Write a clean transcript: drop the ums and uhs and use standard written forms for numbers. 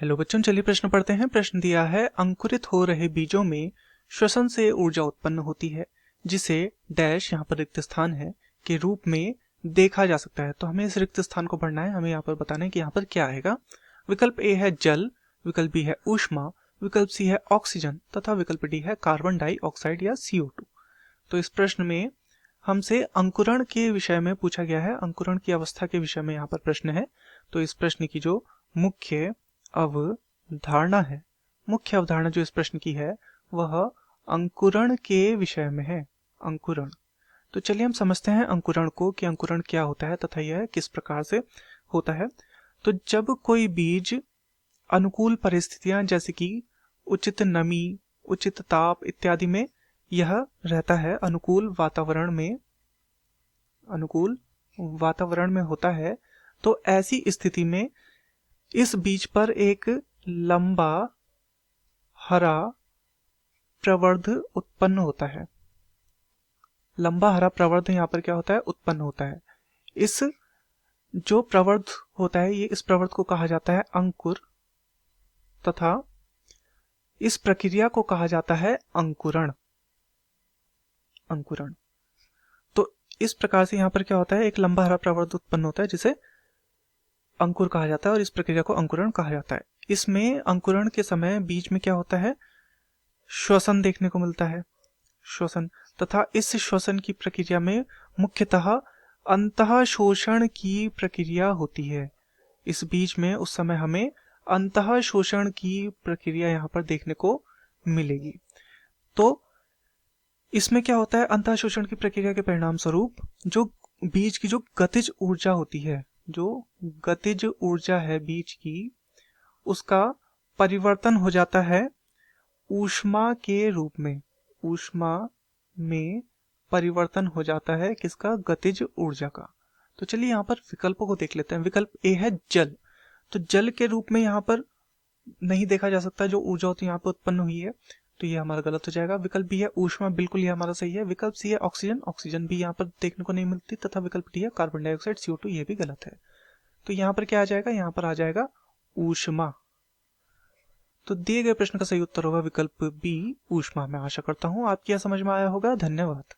Hello बच्चों, चलिए प्रश्न पढ़ते हैं। प्रश्न दिया है, अंकुरित हो रहे बीजों में श्वसन से ऊर्जा उत्पन्न होती है जिसे डैश, यहाँ पर रिक्त स्थान है, के रूप में देखा जा सकता है। तो हमें इस रिक्त स्थान को भरना है। हमें यहाँ पर बताना है कि यहाँ पर क्या आएगा। विकल्प ए है जल, विकल्प बी है ऊष्मा, विकल्प सी है ऑक्सीजन तथा विकल्प डी है कार्बन डाइऑक्साइड या CO2। तो इस प्रश्न में हमसे अंकुरण के विषय में पूछा गया है, अंकुरण की अवस्था के विषय में यहाँ पर प्रश्न है। तो इस प्रश्न की जो मुख्य अवधारणा है, मुख्य अवधारणा जो इस प्रश्न की है वह अंकुरण के विषय में है। अंकुरण। तो चलिए हम समझते हैं अंकुरण को, कि अंकुरण क्या होता है तथा यह किस प्रकार से होता है। तो जब कोई बीज अनुकूल परिस्थितियां जैसे कि उचित नमी, उचित ताप इत्यादि में यह रहता है, अनुकूल वातावरण में होता है, तो ऐसी स्थिति में इस बीज पर एक लंबा हरा प्रवर्ध उत्पन्न होता है। लंबा हरा प्रवर्ध यहाँ पर क्या होता है, उत्पन्न होता है। इस जो प्रवर्ध होता है, इस प्रवर्ध को कहा जाता है अंकुर तथा इस प्रक्रिया को कहा जाता है अंकुरण। तो इस प्रकार से यहाँ पर क्या होता है, एक लंबा हरा प्रवर्ध उत्पन्न होता है जिसे अंकुर कहा जाता है और इस प्रक्रिया को अंकुरण कहा जाता है। इसमें अंकुरण के समय बीज में क्या होता है, श्वसन देखने को मिलता है, श्वसन, तथा इस श्वसन की प्रक्रिया में मुख्यतः अंतः शोषण की प्रक्रिया होती है। इस बीज में उस समय हमें अंतः शोषण की प्रक्रिया यहाँ पर देखने को मिलेगी। तो इसमें क्या होता है, अंतः शोषण की प्रक्रिया के परिणाम स्वरूप जो बीज की जो गतिज ऊर्जा होती है, जो गतिज ऊर्जा है बीज की, उसका परिवर्तन हो जाता है ऊष्मा के रूप में। ऊष्मा में परिवर्तन हो जाता है किसका, गतिज ऊर्जा का। तो चलिए यहाँ पर विकल्पों को देख लेते हैं। विकल्प ए है जल। तो जल के रूप में यहाँ पर नहीं देखा जा सकता, जो ऊर्जा होती है यहाँ पर उत्पन्न हुई है, तो ये हमारा गलत हो जाएगा। विकल्प बी है ऊष्मा, बिल्कुल ये हमारा सही है। विकल्प सी है ऑक्सीजन, ऑक्सीजन भी यहाँ पर देखने को नहीं मिलती, तथा विकल्प डी है कार्बन डाइऑक्साइड CO2, ये भी गलत है। तो यहाँ पर क्या आ जाएगा, यहाँ पर आ जाएगा ऊष्मा। तो दिए गए प्रश्न का सही उत्तर होगा विकल्प बी, ऊष्मा। मैं आशा करता हूँ आपकी यह समझ में आया होगा। धन्यवाद।